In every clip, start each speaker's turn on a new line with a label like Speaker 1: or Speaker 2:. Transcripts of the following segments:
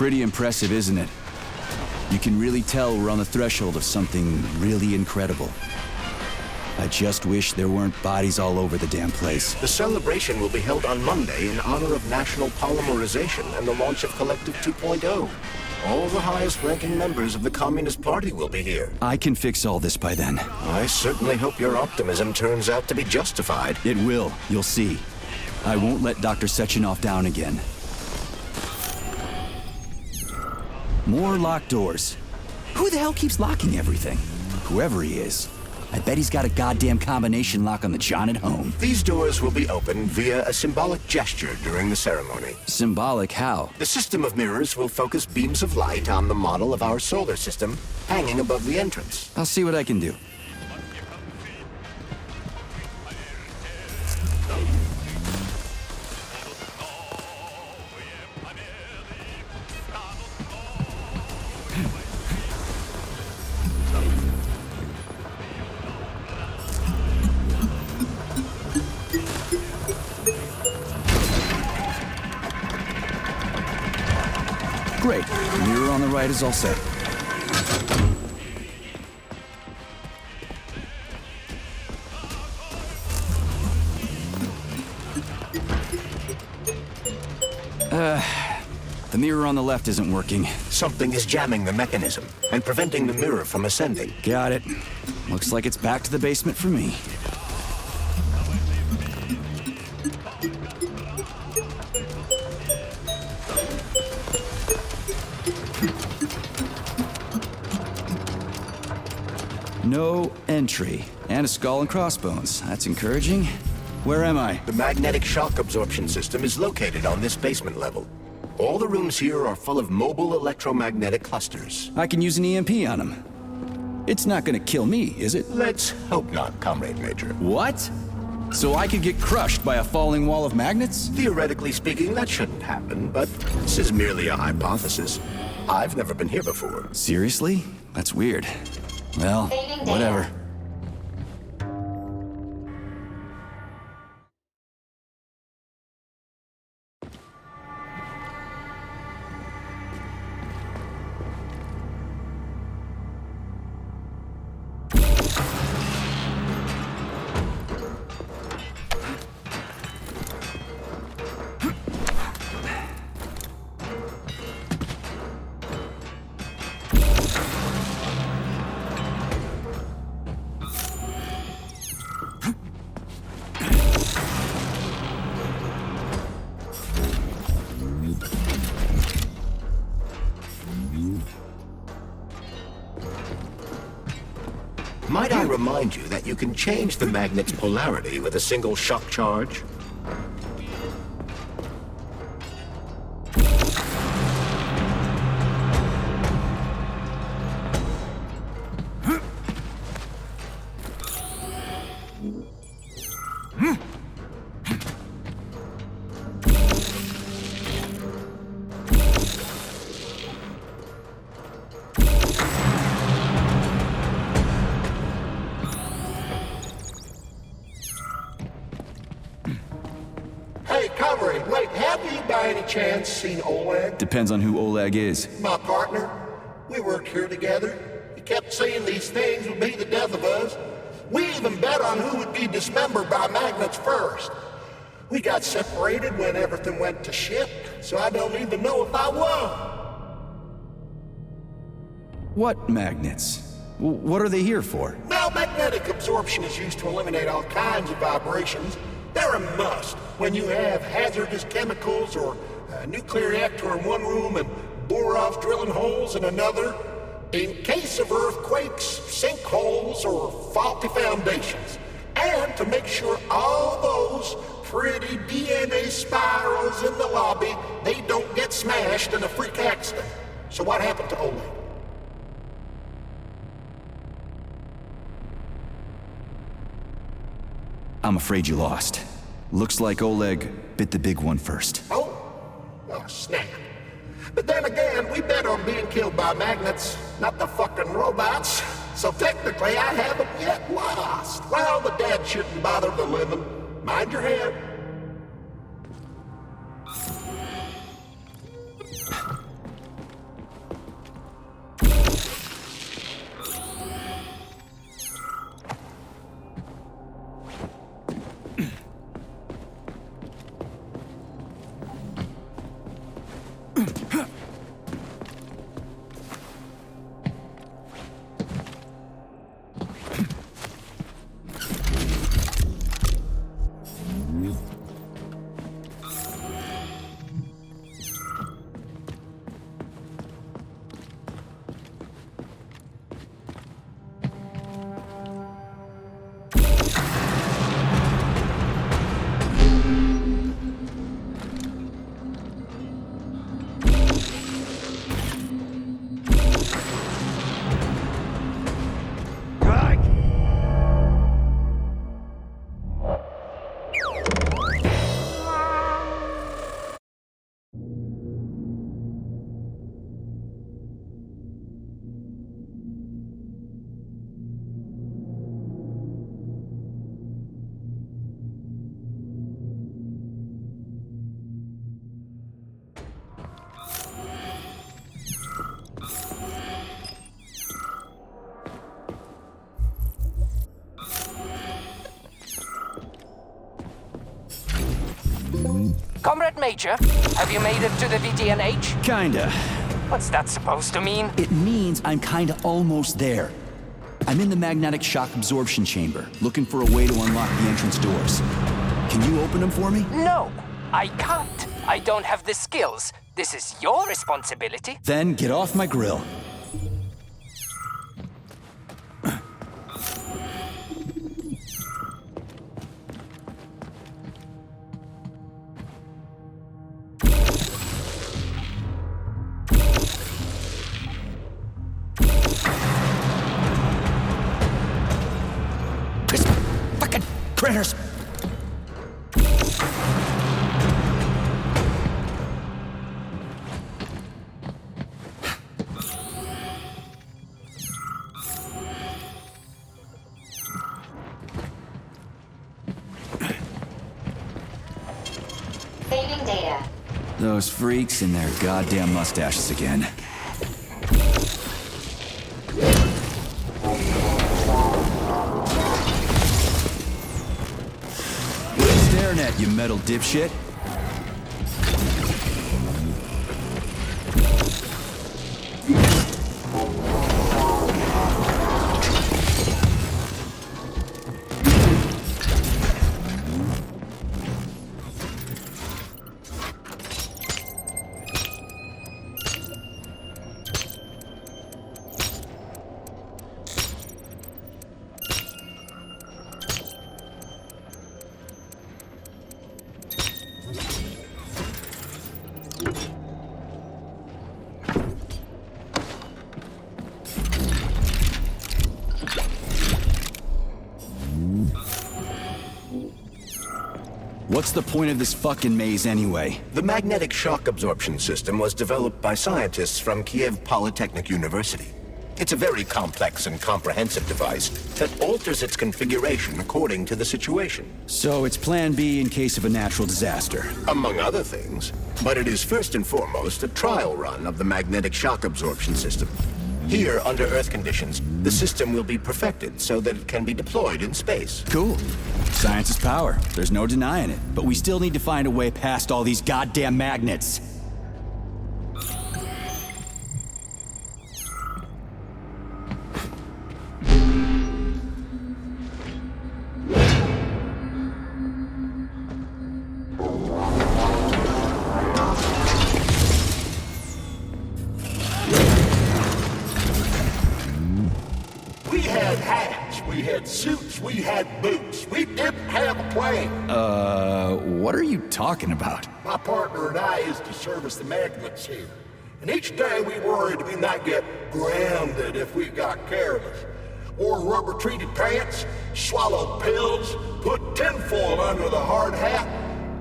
Speaker 1: Pretty impressive, isn't it? You can really tell we're on the threshold of something really incredible. I just wish there weren't bodies all over the damn place.
Speaker 2: The celebration will be held on Monday in honor of National Polymerization and the launch of Collective 2.0. All the highest-ranking members of the Communist Party will be here.
Speaker 1: I can fix all this by then.
Speaker 2: I certainly hope your optimism turns out to be justified.
Speaker 1: It will, you'll see. I won't let Dr. Sechenov down again. More locked doors. Who the hell keeps locking everything? Whoever he is. I bet he's got a goddamn combination lock on the John at home.
Speaker 2: These doors will be opened via a symbolic gesture during the ceremony.
Speaker 1: Symbolic how?
Speaker 2: The system of mirrors will focus beams of light on the model of our solar system hanging above the entrance.
Speaker 1: I'll see what I can do. Great. The mirror on the right is all set. The mirror on the left isn't working.
Speaker 2: Something is jamming the mechanism and preventing the mirror from ascending.
Speaker 1: Got it. Looks like it's back to the basement for me. No entry. And a skull and crossbones. That's encouraging. Where am I?
Speaker 2: The magnetic shock absorption system is located on this basement level. All the rooms here are full of mobile electromagnetic clusters.
Speaker 1: I can use an EMP on him. It's not gonna kill me, is it?
Speaker 2: Let's hope not, Comrade Major.
Speaker 1: What? So I could get crushed by a falling wall of magnets?
Speaker 2: Theoretically speaking, that shouldn't happen, but this is merely a hypothesis. I've never been here before.
Speaker 1: Seriously? That's weird. Well, whatever.
Speaker 2: Might I remind you that you can change the magnet's polarity with a single shock charge?
Speaker 3: Hey, comrade, wait, have you by any chance seen Oleg?
Speaker 1: Depends on who Oleg is.
Speaker 3: My partner. We worked here together. He kept saying these things would be the death of us. We even bet on who would be dismembered by magnets first. We got separated when everything went to shit, so I don't even know if I won.
Speaker 1: What magnets? What are they here for?
Speaker 3: Well, magnetic absorption is used to eliminate all kinds of vibrations. They're a must when you have hazardous chemicals or a nuclear reactor in one room and bore-offs drilling holes in another. In case of earthquakes, sinkholes, or faulty foundations. And to make sure all those pretty DNA spirals in the lobby, they don't get smashed in a freak accident. So what happened to Oleg?
Speaker 1: I'm afraid you lost. Looks like Oleg bit the big one first.
Speaker 3: Oh, snap. But then again, we bet on being killed by magnets, not the fucking robots. So technically, I haven't yet lost. Well, the dead shouldn't bother the living. Mind your head.
Speaker 4: Comrade Major, have you made it to the VTNH?
Speaker 1: Kinda.
Speaker 4: What's that supposed to mean?
Speaker 1: It means I'm kinda almost there. I'm in the magnetic shock absorption chamber, looking for a way to unlock the entrance doors. Can you open them for me?
Speaker 4: No, I can't. I don't have the skills. This is your responsibility.
Speaker 1: Then get off my grill. Fucking critters!
Speaker 5: Saving data.
Speaker 1: Those freaks and their goddamn mustaches again. What are you staring at, you metal dipshit? What's the point of this fucking maze anyway?
Speaker 2: The magnetic shock absorption system was developed by scientists from Kiev Polytechnic University. It's a very complex and comprehensive device that alters its configuration according to the situation.
Speaker 1: So it's plan B in case of a natural disaster.
Speaker 2: Among other things. But it is first and foremost a trial run of the magnetic shock absorption system. Here, under Earth conditions, the system will be perfected so that it can be deployed in space.
Speaker 1: Cool. Science is power. There's no denying it. But we still need to find a way past all these goddamn magnets.
Speaker 3: We had hats, we had suits, we had boots. We didn't have a plane.
Speaker 1: What are you talking about?
Speaker 3: My partner and I is to service the magnets here. And each day we worried we might get grounded if we got careless. Wore rubber-treated pants, swallowed pills, put tinfoil under the hard hat,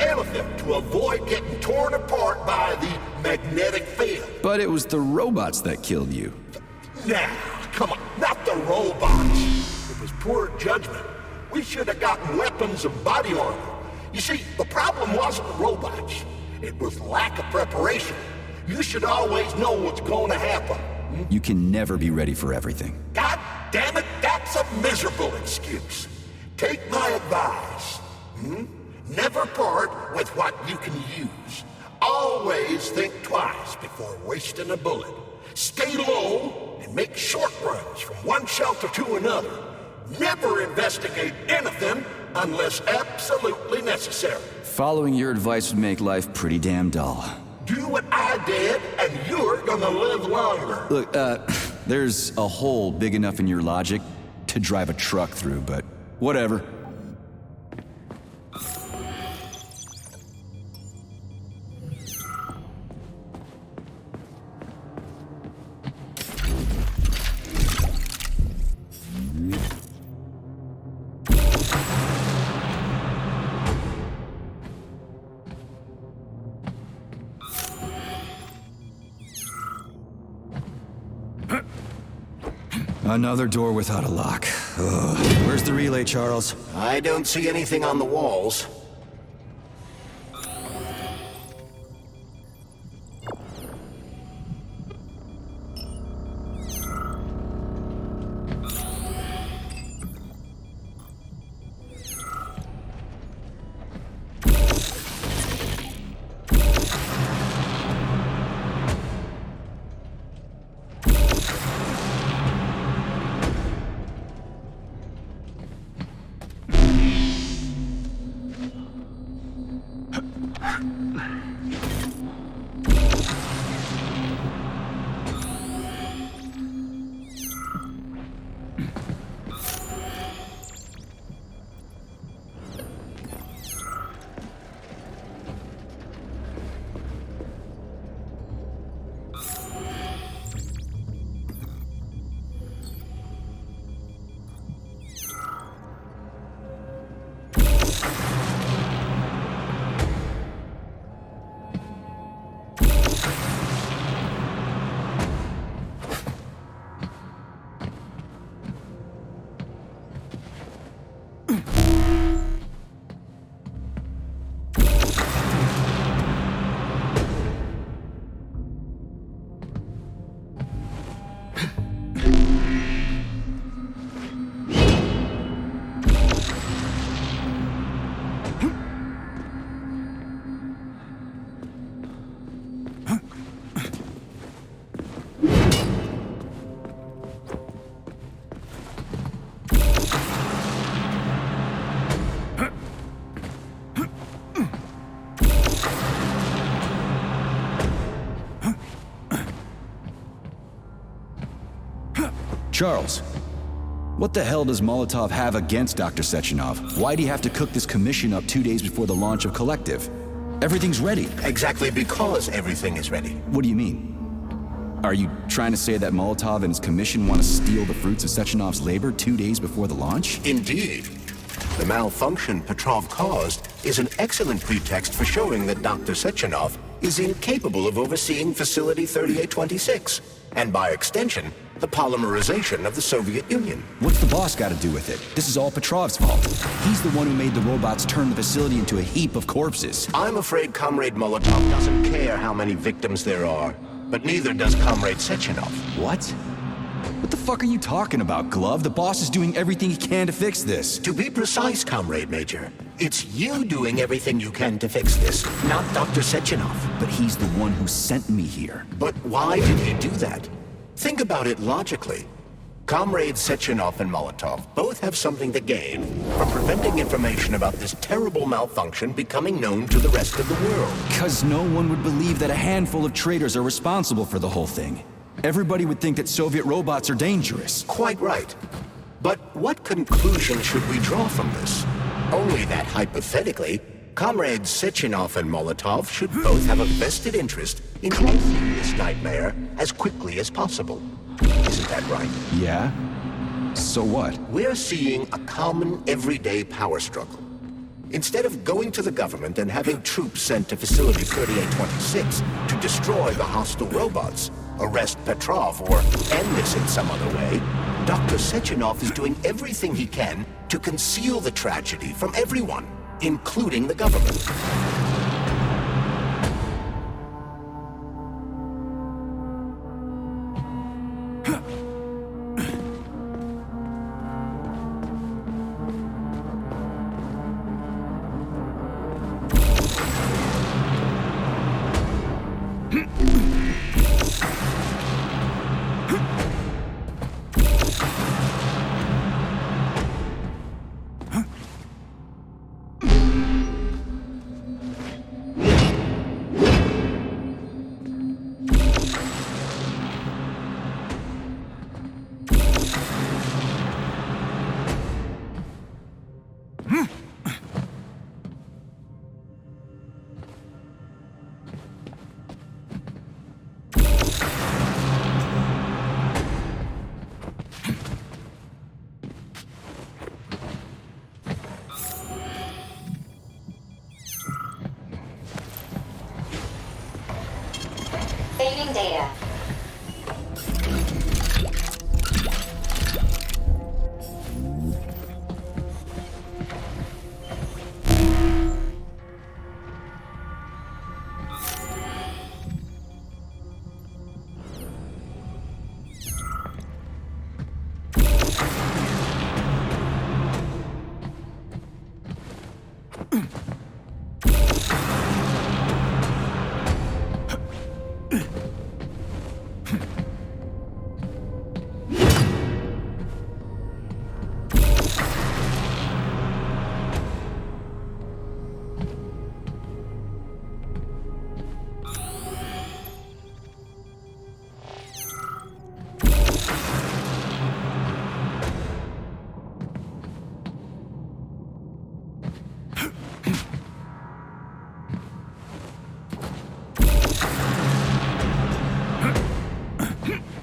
Speaker 3: anything to avoid getting torn apart by the magnetic field.
Speaker 1: But it was the robots that killed you.
Speaker 3: Now, come on, not the robots. It was poor judgment. We should have gotten weapons and body armor. You see, the problem wasn't the robots. It was lack of preparation. You should always know what's going to happen.
Speaker 1: You can never be ready for everything.
Speaker 3: God damn it, that's a miserable excuse. Take my advice. Never part with what you can use. Always think twice before wasting a bullet. Stay low and make short runs from one shelter to another. Never investigate anything unless absolutely necessary.
Speaker 1: Following your advice would make life pretty damn dull.
Speaker 3: Do what I did, and you're gonna live longer.
Speaker 1: Look, there's a hole big enough in your logic to drive a truck through, but whatever. Another door without a lock. Ugh. Where's the relay, Charles?
Speaker 2: I don't see anything on the walls.
Speaker 1: Charles, what the hell does Molotov have against Dr. Sechenov? Why'd he have to cook this commission up 2 days before the launch of Collective? Everything's ready.
Speaker 2: Exactly because everything is ready.
Speaker 1: What do you mean? Are you trying to say that Molotov and his commission want to steal the fruits of Sechenov's labor 2 days before the launch?
Speaker 2: Indeed. The malfunction Petrov caused is an excellent pretext for showing that Dr. Sechenov is incapable of overseeing Facility 3826, and by extension, the polymerization of the Soviet Union.
Speaker 1: What's the boss got to do with it? This is all Petrov's fault. He's the one who made the robots turn the facility into a heap of corpses.
Speaker 2: I'm afraid Comrade Molotov doesn't care how many victims there are, but neither does Comrade Sechenov.
Speaker 1: What? What the fuck are you talking about, Glove? The boss is doing everything he can to fix this.
Speaker 2: To be precise, Comrade Major, it's you doing everything you can to fix this, not Dr. Sechenov.
Speaker 1: But he's the one who sent me here.
Speaker 2: But why did he do that? Think about it logically. Comrades Sechenov and Molotov both have something to gain from preventing information about this terrible malfunction becoming known to the rest of the world.
Speaker 1: Because no one would believe that a handful of traitors are responsible for the whole thing. Everybody would think that Soviet robots are dangerous.
Speaker 2: Quite right. But what conclusion should we draw from this? Only that hypothetically, Comrades Sechenov and Molotov should both have a vested interest in ending this nightmare as quickly as possible. Isn't that right?
Speaker 1: Yeah? So what?
Speaker 2: We're seeing a common, everyday power struggle. Instead of going to the government and having troops sent to Facility 3826 to destroy the hostile robots, arrest Petrov, or end this in some other way, Dr. Sechenov is doing everything he can to conceal the tragedy from everyone, including the government.
Speaker 5: Saving data.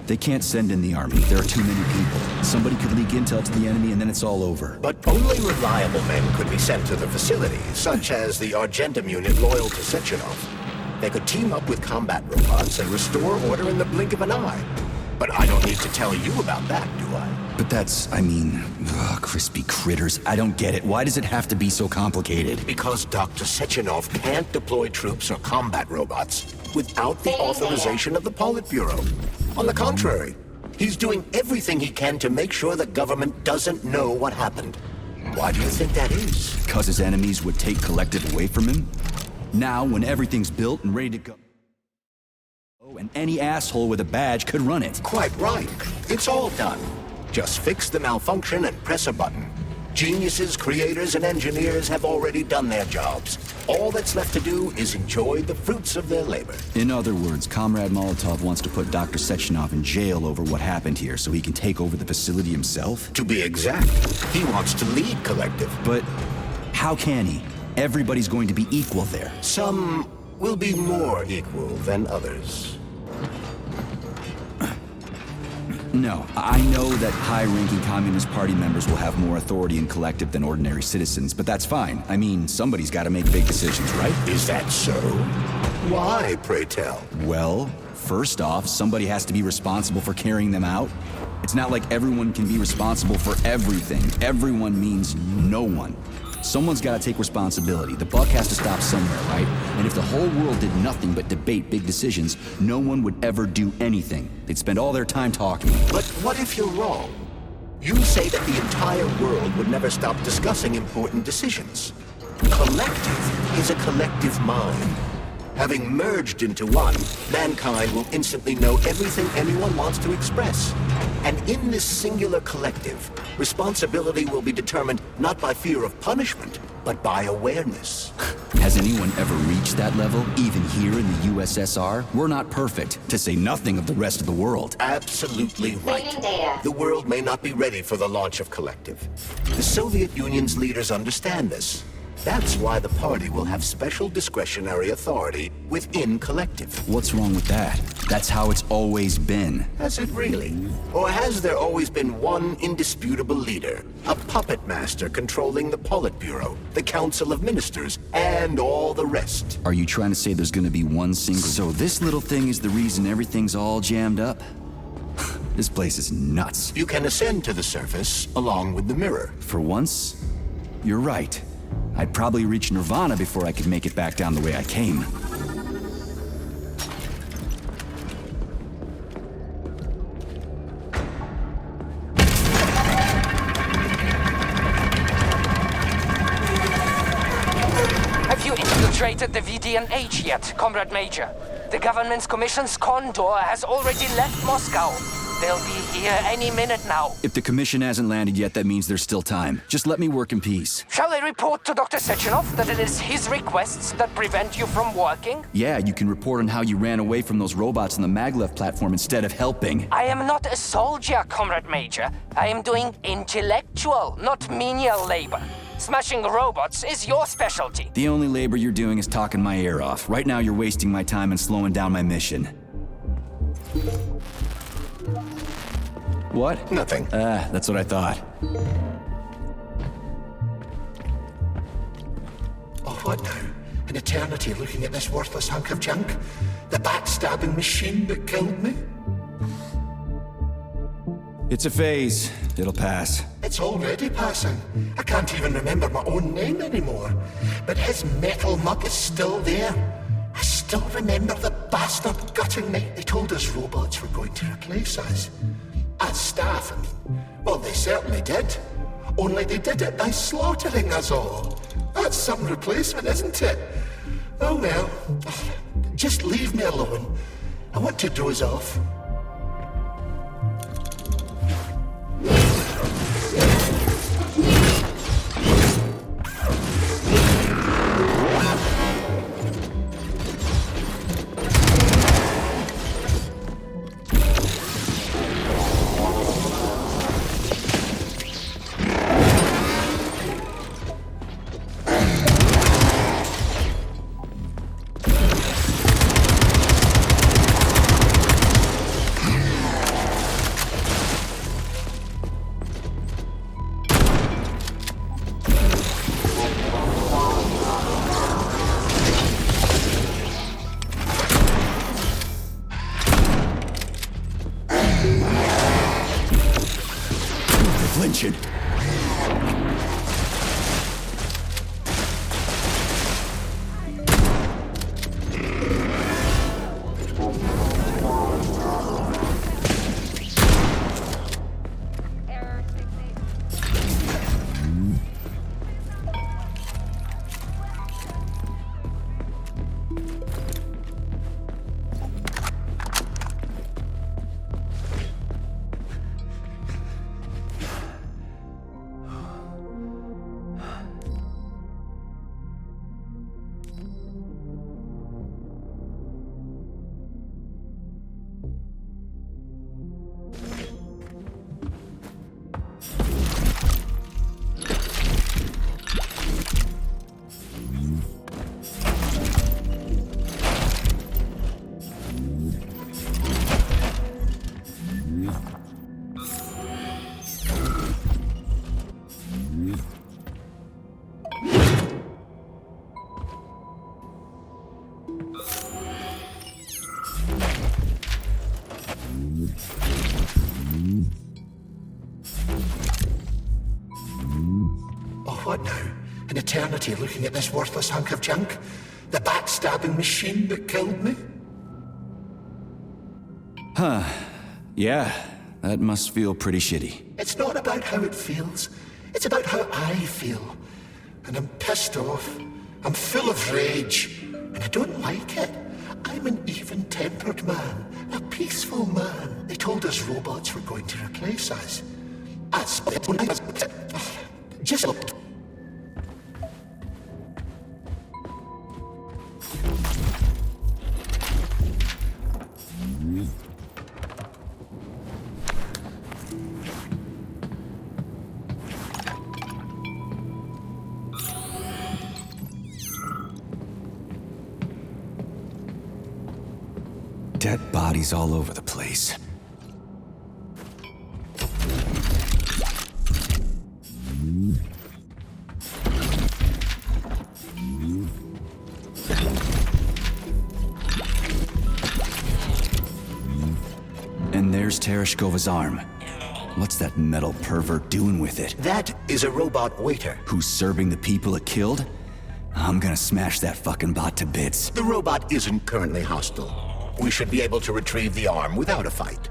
Speaker 1: They can't send in the army. There are too many people. Somebody could leak intel to the enemy and then it's all over.
Speaker 2: But only reliable men could be sent to the facility, such as the Argentum unit loyal to Sechenov. They could team up with combat robots and restore order in the blink of an eye. But I don't need to tell you about that, do I?
Speaker 1: But that's, crispy critters. I don't get it. Why does it have to be so complicated?
Speaker 2: Because Dr. Sechenov can't deploy troops or combat robots without the authorization of the Politburo. On the contrary, he's doing everything he can to make sure the government doesn't know what happened. Why do you think that is?
Speaker 1: Because his enemies would take Collective away from him? Now, when everything's built and ready to go, and any asshole with a badge could run it.
Speaker 2: Quite right. It's all done. Just fix the malfunction and press a button. Geniuses, creators, and engineers have already done their jobs. All that's left to do is enjoy the fruits of their labor.
Speaker 1: In other words, Comrade Molotov wants to put Dr. Sechenov in jail over what happened here so he can take over the facility himself?
Speaker 2: To be exact, he wants to lead Collective.
Speaker 1: But how can he? Everybody's going to be equal there.
Speaker 2: Some will be more equal than others.
Speaker 1: No, I know that high-ranking Communist Party members will have more authority in Collective than ordinary citizens, but that's fine. I mean, somebody's got to make big decisions, right?
Speaker 2: Is that so? Why, pray tell?
Speaker 1: Well, first off, somebody has to be responsible for carrying them out. It's not like everyone can be responsible for everything. Everyone means no one. Someone's got to take responsibility. The buck has to stop somewhere, right? And if the whole world did nothing but debate big decisions, no one would ever do anything. They'd spend all their time talking.
Speaker 2: But what if you're wrong? You say that the entire world would never stop discussing important decisions. Collective is a collective mind. Having merged into one, mankind will instantly know everything anyone wants to express. And in this singular collective, responsibility will be determined not by fear of punishment, but by awareness.
Speaker 1: Has anyone ever reached that level, even here in the USSR? We're not perfect, to say nothing of the rest of the world.
Speaker 2: Absolutely right. The world may not be ready for the launch of Collective. The Soviet Union's leaders understand this. That's why the party will have special discretionary authority within Collective.
Speaker 1: What's wrong with that? That's how it's always been.
Speaker 2: Has it really? Or has there always been one indisputable leader? A puppet master controlling the Politburo, the Council of Ministers, and all the rest?
Speaker 1: Are you trying to say there's gonna be one single... So this little thing is the reason everything's all jammed up? This place is nuts.
Speaker 2: You can ascend to the surface along with the mirror.
Speaker 1: For once, you're right. I'd probably reach Nirvana before I could make it back down the way I came.
Speaker 4: Have you infiltrated the VDNH yet, Comrade Major? The government's commission's Condor has already left Moscow. They'll be here any minute now.
Speaker 1: If the commission hasn't landed yet, that means there's still time. Just let me work in peace.
Speaker 4: Shall I report to Dr. Sechenov that it is his requests that prevent you from working?
Speaker 1: Yeah, you can report on how you ran away from those robots on the maglev platform instead of helping.
Speaker 4: I am not a soldier, Comrade Major. I am doing intellectual, not menial labor. Smashing robots is your specialty.
Speaker 1: The only labor you're doing is talking my ear off. Right now, you're wasting my time and slowing down my mission. What?
Speaker 2: Nothing.
Speaker 1: That's what I thought.
Speaker 3: Oh, what now? An eternity looking at this worthless hunk of junk? The backstabbing machine that killed me?
Speaker 1: It's a phase. It'll pass.
Speaker 3: It's already passing. I can't even remember my own name anymore. But his metal mug is still there. I still remember the bastard gutting me. They told us robots were going to replace us. As staff, I mean. Well, they certainly did. Only they did it by slaughtering us all. That's some replacement, isn't it? Oh well. Just leave me alone. I want to doze off. Oh, what now? An eternity looking at this worthless hunk of junk? The backstabbing machine that killed me?
Speaker 1: Yeah, that must feel pretty shitty.
Speaker 3: It's not about how it feels. It's about how I feel. And I'm pissed off. I'm full of rage. And I don't like it. I'm an even-tempered man. A peaceful man. They told us robots were going to replace us. Just...
Speaker 1: Dead bodies all over the place. And there's Tereshkova's arm. What's that metal pervert doing with it?
Speaker 2: That is a robot waiter.
Speaker 1: Who's serving the people it killed? I'm gonna smash that fucking bot to bits.
Speaker 2: The robot isn't currently hostile. We should be able to retrieve the arm without a fight.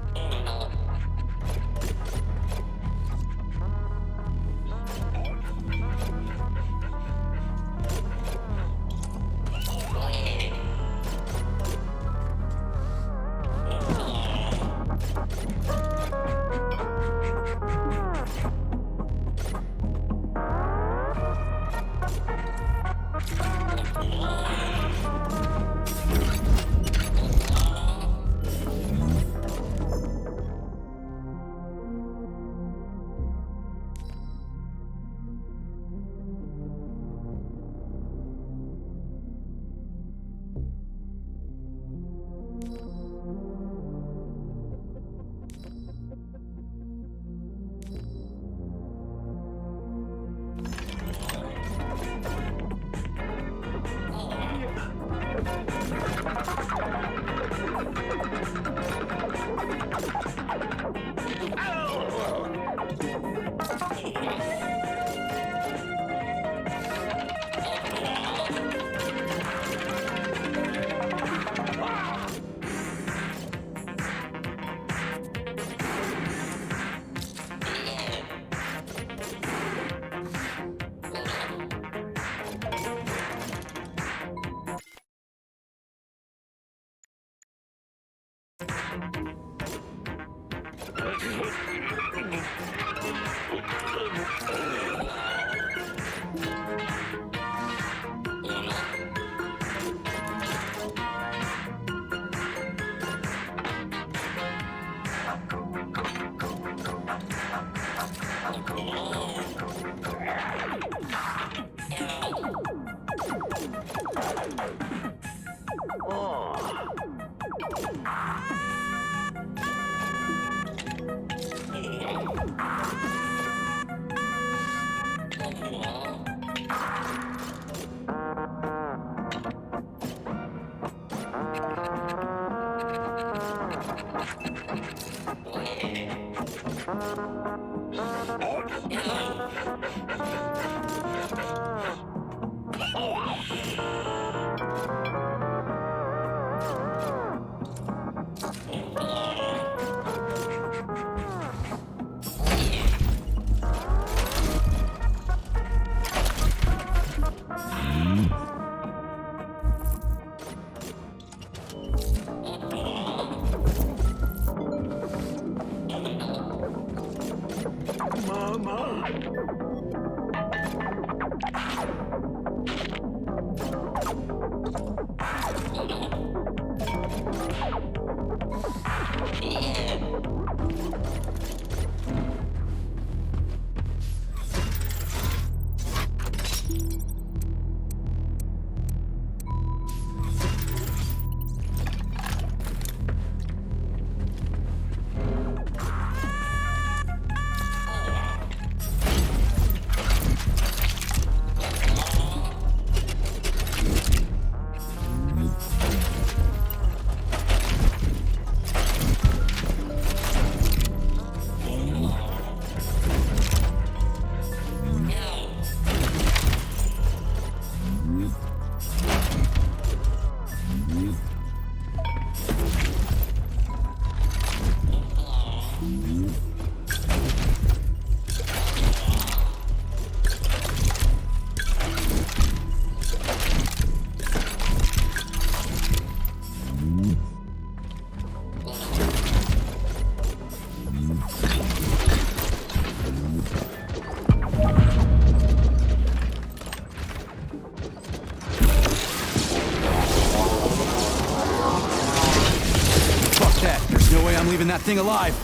Speaker 1: I'm leaving that thing alive.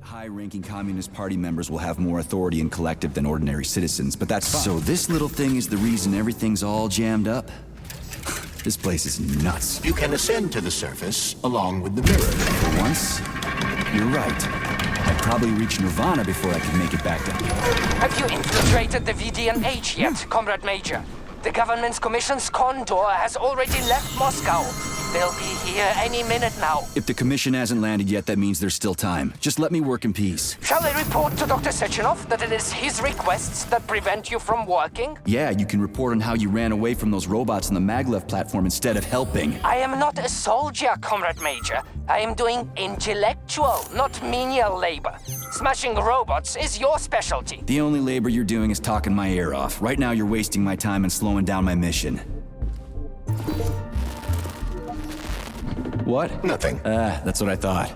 Speaker 1: High-ranking Communist Party members will have more authority in collective than ordinary citizens, but that's fine. So this little thing is the reason everything's all jammed up? This place is nuts.
Speaker 2: You can ascend to the surface along with the mirror.
Speaker 1: For once, you're right. I'd probably reach Nirvana before I could make it back down.
Speaker 4: Have you infiltrated the VDNH yet, Comrade Major? The government's commission's condor has already left Moscow. They'll be here any minute now.
Speaker 1: If the commission hasn't landed yet, that means there's still time. Just let me work in peace.
Speaker 4: Shall I report to Dr. Sechenov that it is his requests that prevent you from working?
Speaker 1: Yeah, you can report on how you ran away from those robots on the maglev platform instead of helping.
Speaker 4: I am not a soldier, Comrade Major. I am doing intellectual, not menial labor. Smashing robots is your specialty.
Speaker 1: The only labor you're doing is talking my ear off. Right now you're wasting my time and slowing down my mission. What?
Speaker 2: Nothing.
Speaker 1: That's what I thought.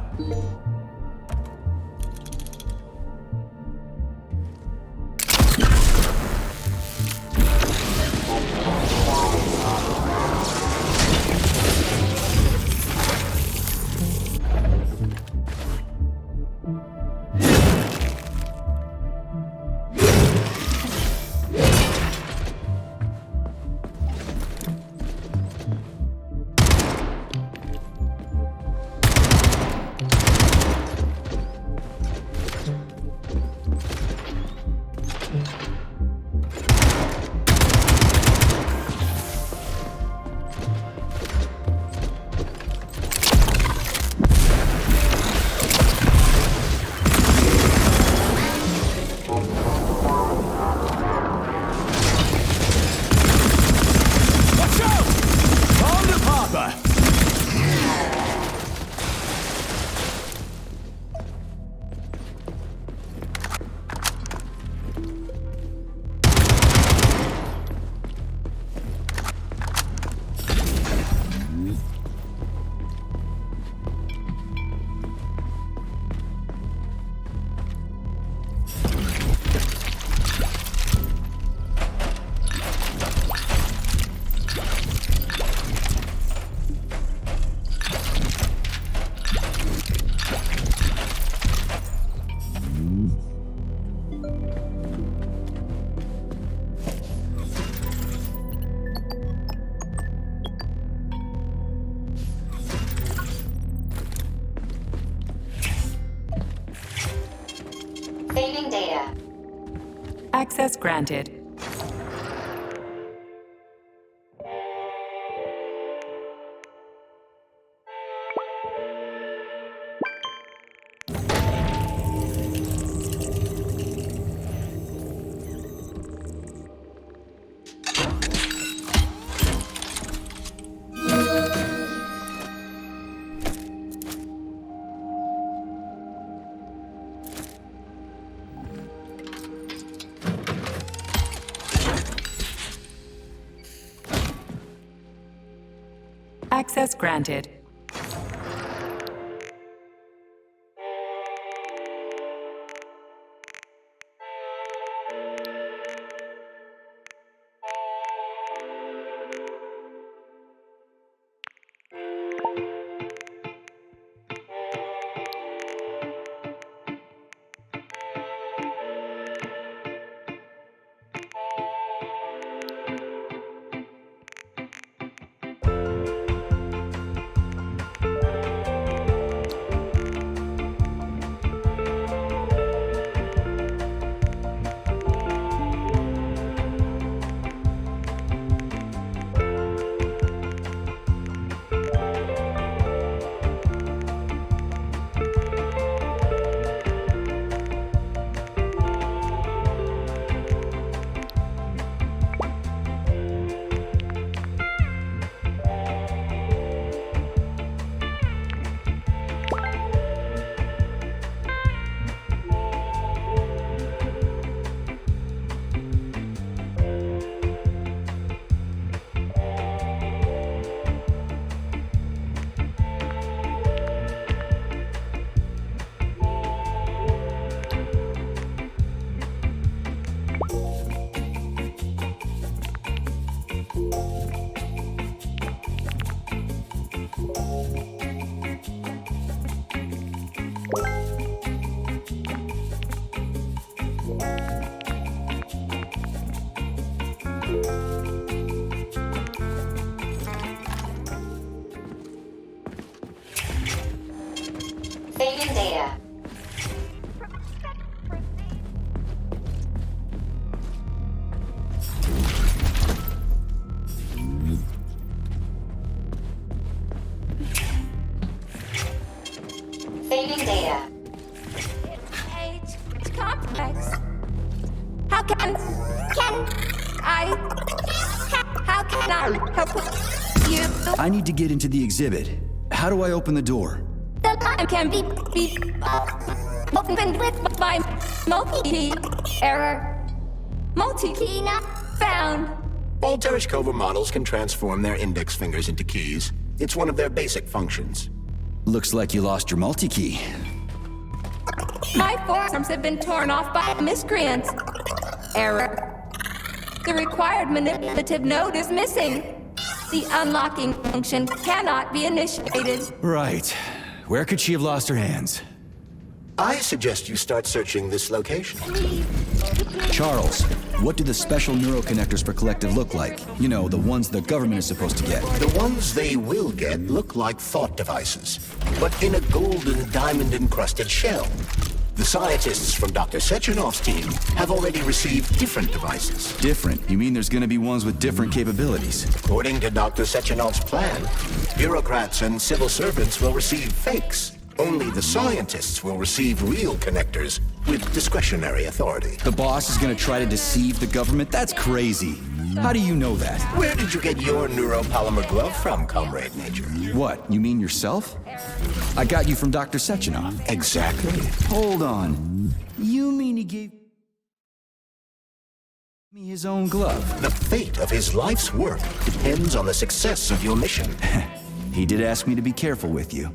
Speaker 5: Saving data.
Speaker 6: Access granted. Access granted.
Speaker 5: How can I help you?
Speaker 1: I need to get into the exhibit. How do I open the door?
Speaker 5: The line can be opened with my multi-key. Error. Multi-key not found.
Speaker 2: All Tereshkova models can transform their index fingers into keys. It's one of their basic functions.
Speaker 1: Looks like you lost your multi-key.
Speaker 5: My forearms have been torn off by miscreants. Error. The required manipulative node is missing. The unlocking function cannot be initiated.
Speaker 1: Right. Where could she have lost her hands?
Speaker 2: I suggest you start searching this location.
Speaker 1: Charles, what do the special neuroconnectors for Collective look like? You know, the ones the government is supposed to get.
Speaker 2: The ones they will get look like thought devices, but in a gold and diamond-encrusted shell. The scientists from Dr. Sechenov's team have already received different devices.
Speaker 1: Different? You mean there's gonna be ones with different capabilities?
Speaker 2: According to Dr. Sechenov's plan, bureaucrats and civil servants will receive fakes. Only the scientists will receive real connectors with discretionary authority.
Speaker 1: The boss is gonna try to deceive the government? That's crazy. How do you know that?
Speaker 2: Where did you get your neuropolymer glove from, Comrade Major?
Speaker 1: What, you mean yourself? I got you from Dr. Sechenov.
Speaker 2: Exactly.
Speaker 1: Hold on. You mean he gave me his own glove?
Speaker 2: The fate of his life's work depends on the success of your mission.
Speaker 1: He did ask me to be careful with you.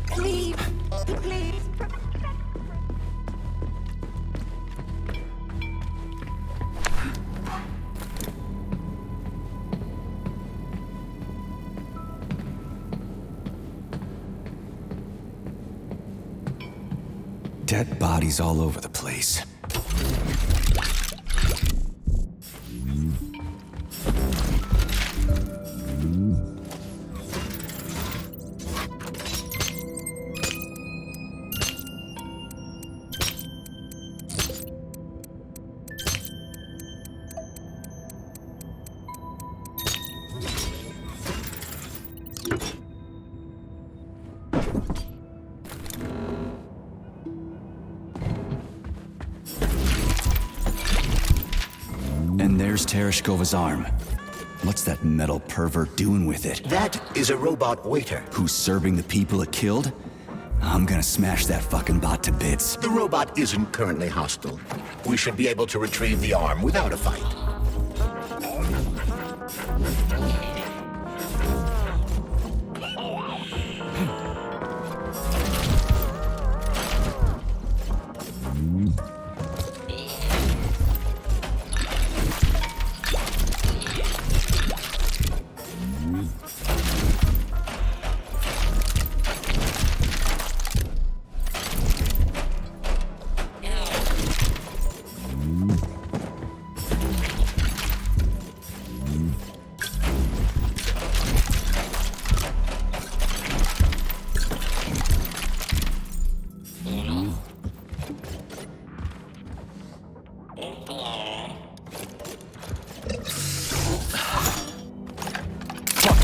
Speaker 5: Please.
Speaker 1: Dead bodies all over the place. And there's Tereshkova's arm. What's that metal pervert doing with it?
Speaker 2: That is a robot waiter.
Speaker 1: Who's serving the people it killed? I'm gonna smash that fucking bot to bits.
Speaker 2: The robot isn't currently hostile. We should be able to retrieve the arm without a fight.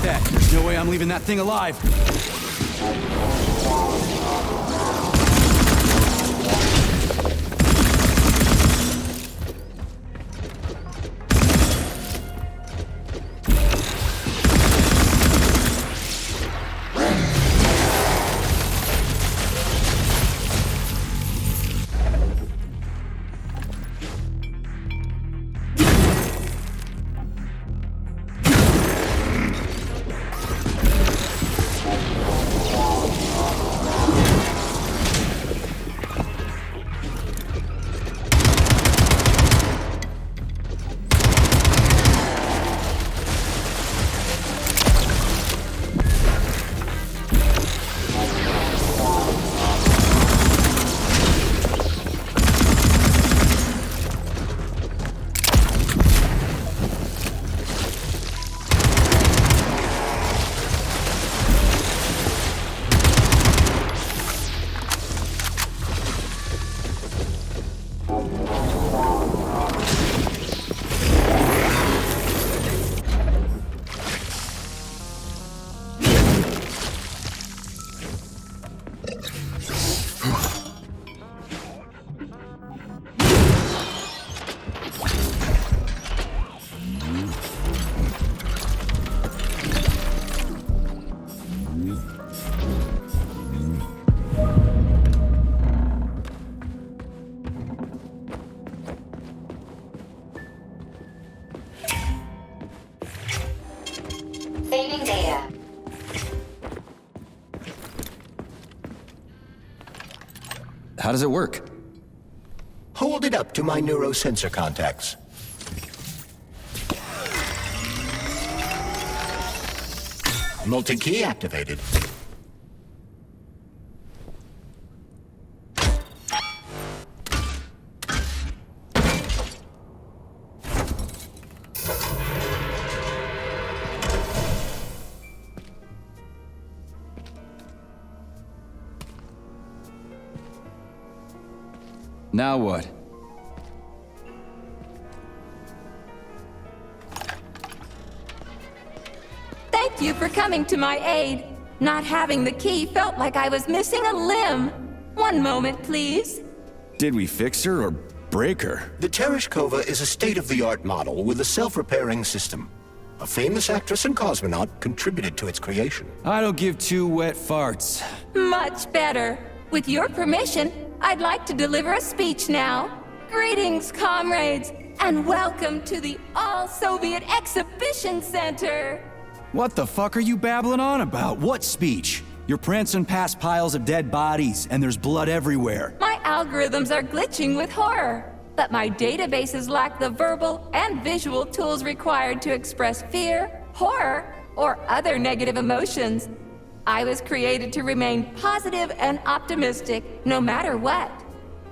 Speaker 1: that. There's no way I'm leaving that thing alive.
Speaker 7: Saving data.
Speaker 1: How does it work?
Speaker 2: Hold it up to my neurosensor contacts. Multi-key activated.
Speaker 1: Now what?
Speaker 5: Thank you for coming to my aid. Not having the key felt like I was missing a limb. One moment, please.
Speaker 1: Did we fix her or break her?
Speaker 2: The Tereshkova is a state-of-the-art model with a self-repairing system. A famous actress and cosmonaut contributed to its creation.
Speaker 1: I don't give two wet farts.
Speaker 5: Much better. With your permission, I'd like to deliver a speech now. Greetings, comrades, and welcome to the All-Soviet Exhibition Center.
Speaker 1: What the fuck are you babbling on about? What speech? You're prancing past piles of dead bodies, and there's blood everywhere.
Speaker 5: My algorithms are glitching with horror, but my databases lack the verbal and visual tools required to express fear, horror, or other negative emotions. I was created to remain positive and optimistic, no matter what.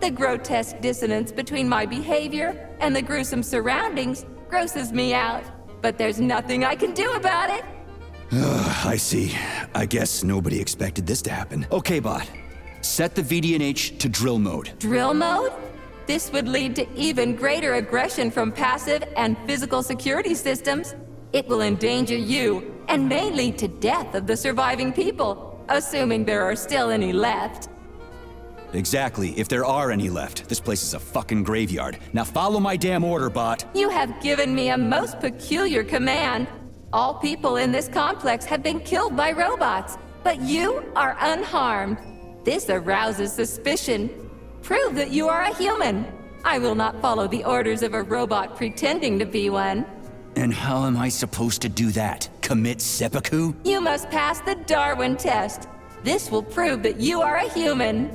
Speaker 5: The grotesque dissonance between my behavior and the gruesome surroundings grosses me out, but there's nothing I can do about it.
Speaker 1: I see. I guess nobody expected this to happen. Okay, bot. Set the VDNH to drill mode.
Speaker 5: Drill mode? This would lead to even greater aggression from passive and physical security systems. It will endanger you, and may lead to death of the surviving people, assuming there are still any left.
Speaker 1: Exactly, if there are any left. This place is a fucking graveyard. Now follow my damn order, bot.
Speaker 5: You have given me a most peculiar command. All people in this complex have been killed by robots, but you are unharmed. This arouses suspicion. Prove that you are a human. I will not follow the orders of a robot pretending to be one.
Speaker 1: And how am I supposed to do that? Commit seppuku?
Speaker 5: You must pass the Darwin test. This will prove that you are a human.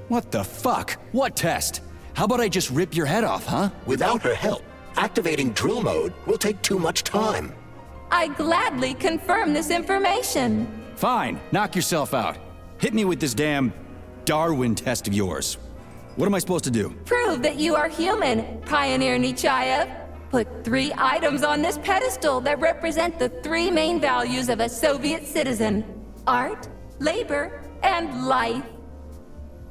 Speaker 1: What the fuck? What test? How about I just rip your head off, huh?
Speaker 2: Without her help, activating drill mode will take too much time.
Speaker 5: I gladly confirm this information.
Speaker 1: Fine, knock yourself out. Hit me with this damn Darwin test of yours. What am I supposed to do?
Speaker 5: Prove that you are human, Pioneer Nechayev. Put 3 items on this pedestal that represent the 3 main values of a Soviet citizen: art, labor, and life.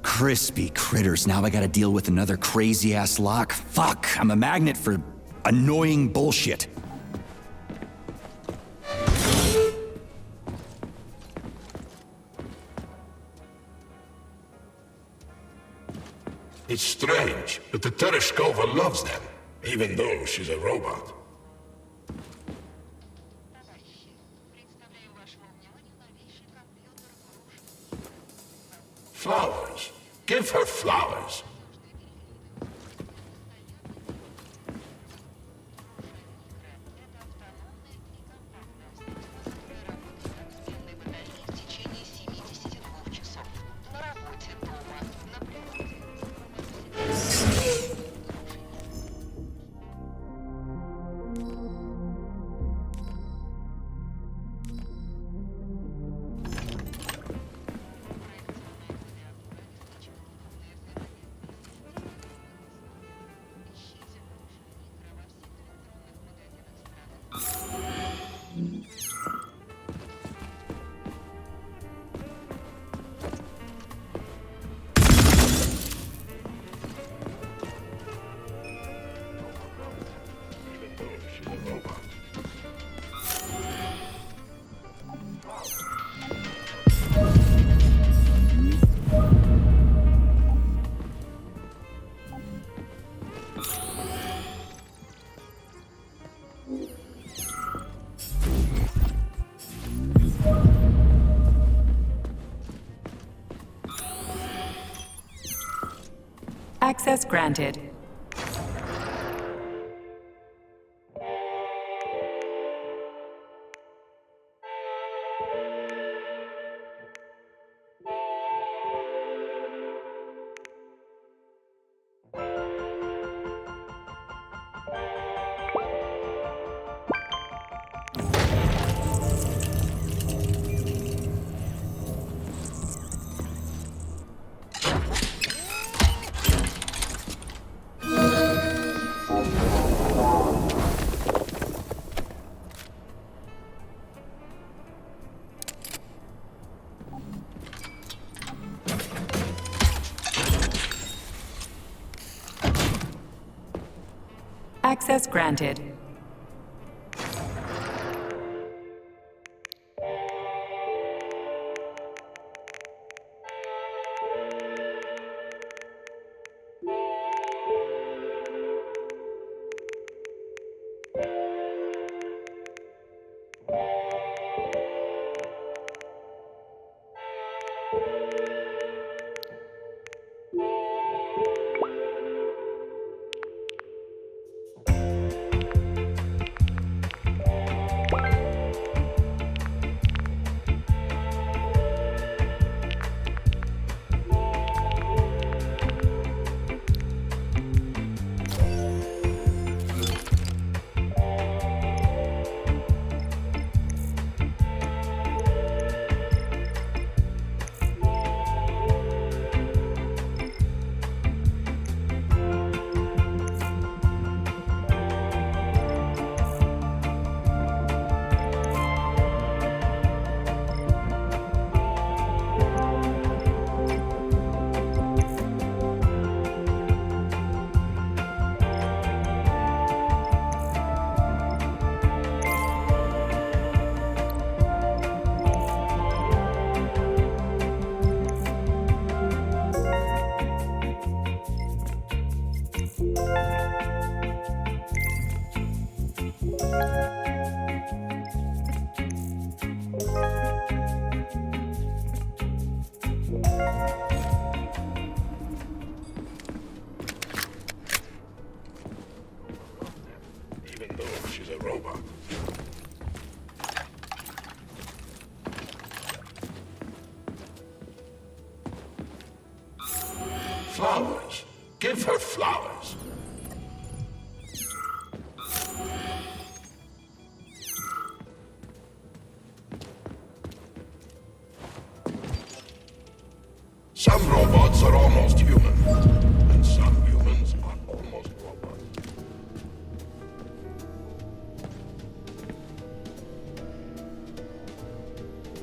Speaker 1: Crispy critters, now I gotta deal with another crazy-ass lock. Fuck, I'm a magnet for annoying bullshit.
Speaker 3: It's strange, but the Tereshkova loves them, even though she's a robot. Flowers. Give her flowers.
Speaker 6: Access granted. Access granted.
Speaker 3: Even though she's a robot. Flowers. Give her flowers. Some robots are almost human, and some humans are almost robots.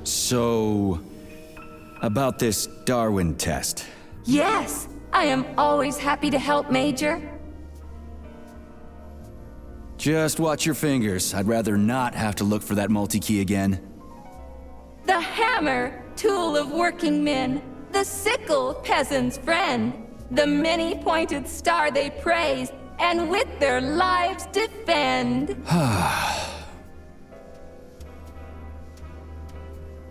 Speaker 1: So, about this Darwin test.
Speaker 5: Yes, I am always happy to help, Major.
Speaker 1: Just watch your fingers. I'd rather not have to look for that multi-key again.
Speaker 5: The hammer, tool of working men. The sickle, peasant's friend. the many-pointed star they praise, and with their lives defend.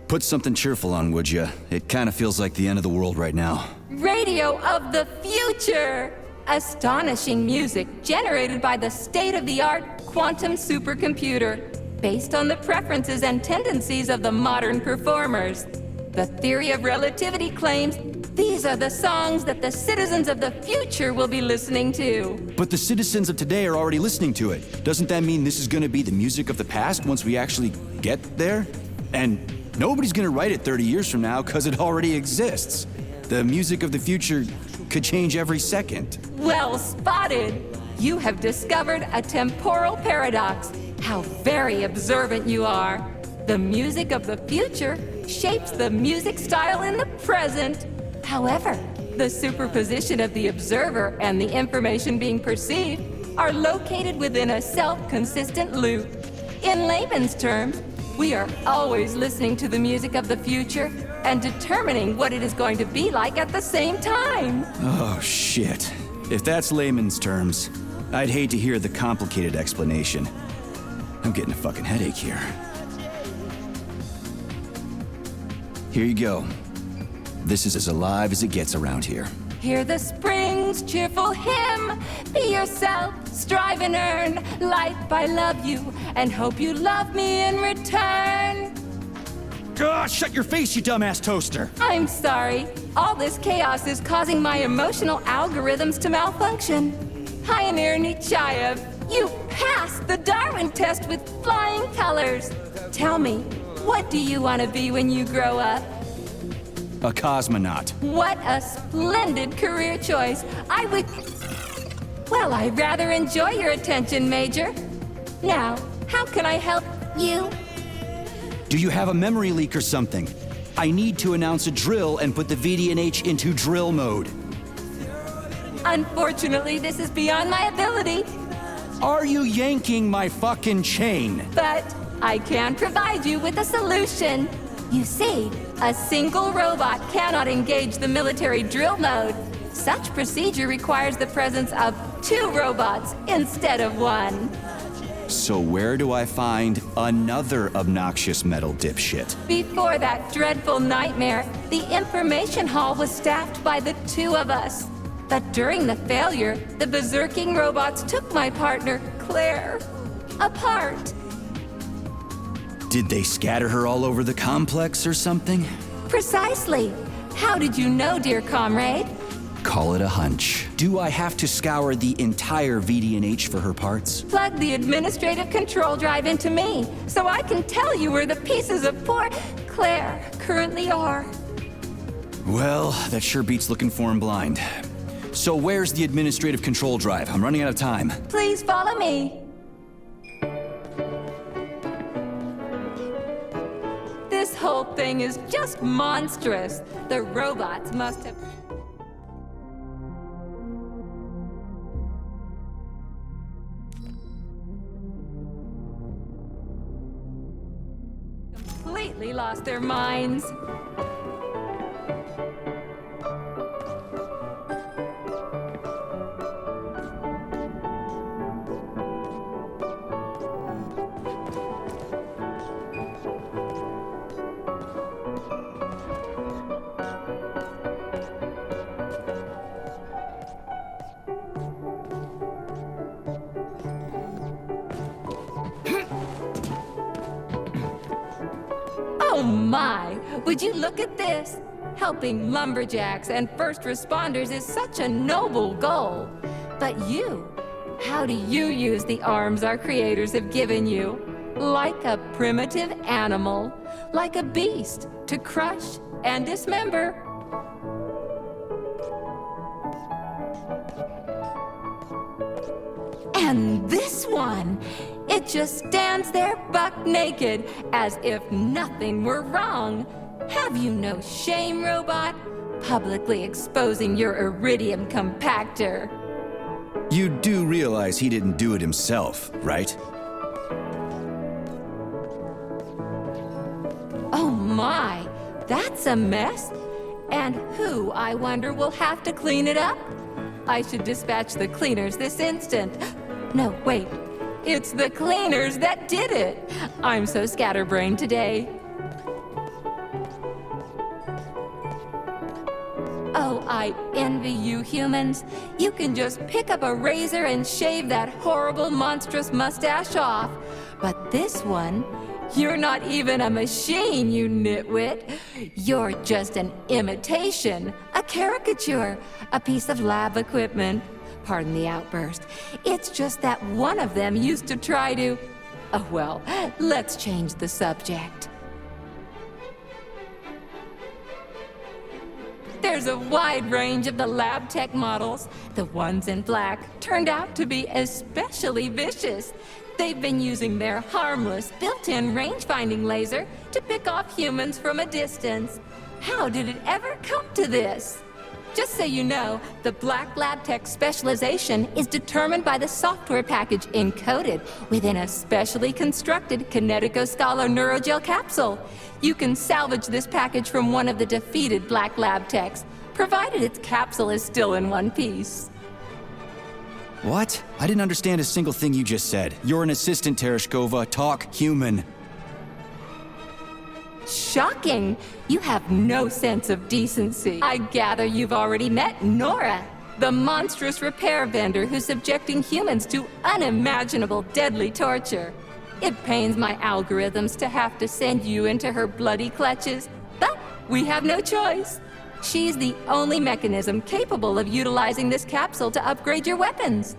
Speaker 1: Put something cheerful on, would ya? It kind of feels like the end of the world right now.
Speaker 5: Radio of the future! Astonishing music generated by the state-of-the-art quantum supercomputer, based on the preferences and tendencies of the modern performers. The theory of relativity claims these are the songs that the citizens of the future will be listening to.
Speaker 1: But the citizens of today are already listening to it. Doesn't that mean this is gonna be the music of the past once we actually get there? And nobody's gonna write it 30 years from now because it already exists. The music of the future could change every second.
Speaker 5: Well spotted! You have discovered a temporal paradox. How very observant you are. The music of the future shapes the music style in the present. However, the superposition of the observer and the information being perceived are located within a self-consistent loop. In layman's terms, we are always listening to the music of the future and determining what it is going to be like at the same time.
Speaker 1: Oh, shit. If that's layman's terms, I'd hate to hear the complicated explanation. I'm getting a fucking headache here. Here you go. This is as alive as it gets around here.
Speaker 5: Hear the spring's cheerful hymn. Be yourself, strive and earn. Life, I love you, and hope you love me in return.
Speaker 1: God, shut your face, you dumbass toaster!
Speaker 5: I'm sorry. All this chaos is causing my emotional algorithms to malfunction. Pioneer Nechayev, you passed the Darwin test with flying colors. Tell me, what do you want to be when you grow up?
Speaker 1: A cosmonaut.
Speaker 5: What a splendid career choice. Well, I rather enjoy your attention, Major. Now, how can I help you?
Speaker 1: Do you have a memory leak or something? I need to announce a drill and put the VDNH into drill mode.
Speaker 5: Unfortunately, this is beyond my ability,
Speaker 1: Are you yanking my fucking chain?
Speaker 5: but I can provide you with a solution. You see, a single robot cannot engage the military drill mode. Such procedure requires the presence of 2 robots instead of 1.
Speaker 1: So where do I find another obnoxious metal dipshit?
Speaker 5: Before that dreadful nightmare, the information hall was staffed by the 2 of us. But during the failure, the berserking robots took my partner, Claire, apart.
Speaker 1: Did they scatter her all over the complex or something?
Speaker 5: Precisely. How did you know, dear comrade?
Speaker 1: Call it a hunch. Do I have to scour the entire VDNH for her parts?
Speaker 5: Plug the administrative control drive into me, so I can tell you where the pieces of poor Claire currently are.
Speaker 1: Well, that sure beats looking for him blind. So where's the administrative control drive? I'm running out of time.
Speaker 5: Please follow me. This whole thing is just monstrous. The robots must have... completely lost their minds. Oh my! Would you look at this? Helping lumberjacks and first responders is such a noble goal. But you, how do you use the arms our creators have given you? Like a primitive animal, like a beast, to crush and dismember. And this one, it just stands there buck naked, as if nothing were wrong. Have you no shame, robot? Publicly exposing your iridium compactor.
Speaker 1: You do realize he didn't do it himself, right?
Speaker 5: Oh my, that's a mess. And who, I wonder, will have to clean it up? I should dispatch the cleaners this instant. No, wait. It's the cleaners that did it. I'm so scatterbrained today. Oh, I envy you humans. You can just pick up a razor and shave that horrible, monstrous mustache off. But this one, you're not even a machine, you nitwit. You're just an imitation, a caricature, a piece of lab equipment. Pardon the outburst. It's just that one of them used to try to... Oh, well, let's change the subject. There's a wide range of the lab tech models. The ones in black turned out to be especially vicious. They've been using their harmless, built-in range-finding laser to pick off humans from a distance. How did it ever come to this? Just so you know, the black lab tech specialization is determined by the software package encoded within a specially constructed Kinetico-Scala neurogel capsule. You can salvage this package from one of the defeated black lab techs, provided its capsule is still in one piece.
Speaker 1: What? I didn't understand a single thing you just said. You're an assistant, Tereshkova. Talk human.
Speaker 5: Shocking! You have no sense of decency. I gather you've already met Nora, the monstrous repair vendor who's subjecting humans to unimaginable deadly torture. It pains my algorithms to have to send you into her bloody clutches, but we have no choice. She's the only mechanism capable of utilizing this capsule to upgrade your weapons.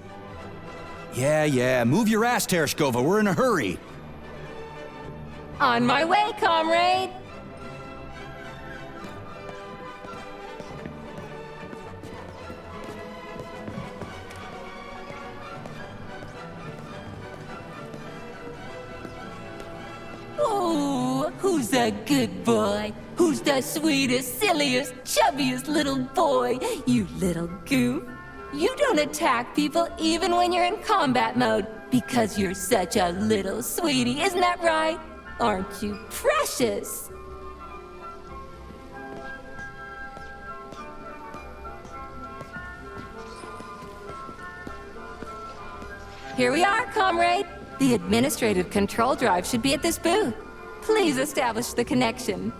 Speaker 1: Yeah, move your ass, Tereshkova. We're in a hurry.
Speaker 5: On my way, comrade! Oh, who's a good boy? Who's the sweetest, silliest, chubbiest little boy? You little goof. You don't attack people even when you're in combat mode because you're such a little sweetie, isn't that right? Aren't you precious? Here we are, comrade. The administrative control drive should be at this booth. Please establish the connection.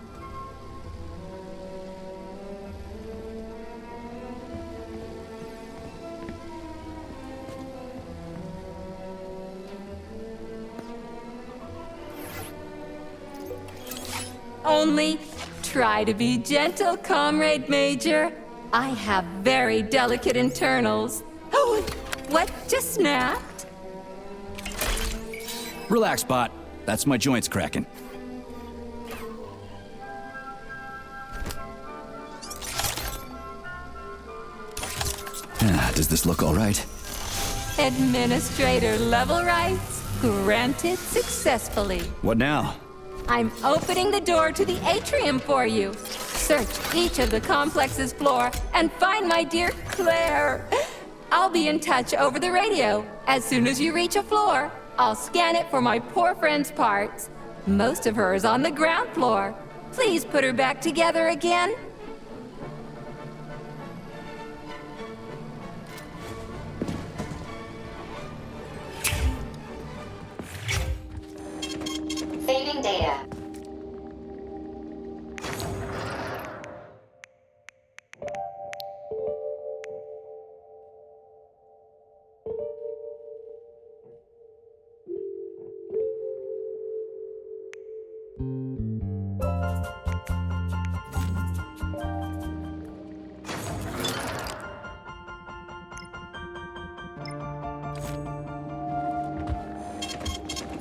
Speaker 5: Only try to be gentle, Comrade Major. I have very delicate internals. Oh, what just snapped?
Speaker 1: Relax, bot. That's my joints cracking. Does this look all right?
Speaker 5: Administrator level rights granted successfully.
Speaker 1: What now?
Speaker 5: I'm opening the door to the atrium for you. Search each of the complex's floor and find my dear Claire. I'll be in touch over the radio. As soon as you reach a floor, I'll scan it for my poor friend's parts. Most of her is on the ground floor. Please put her back together again.
Speaker 7: Saving data.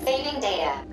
Speaker 7: Saving data.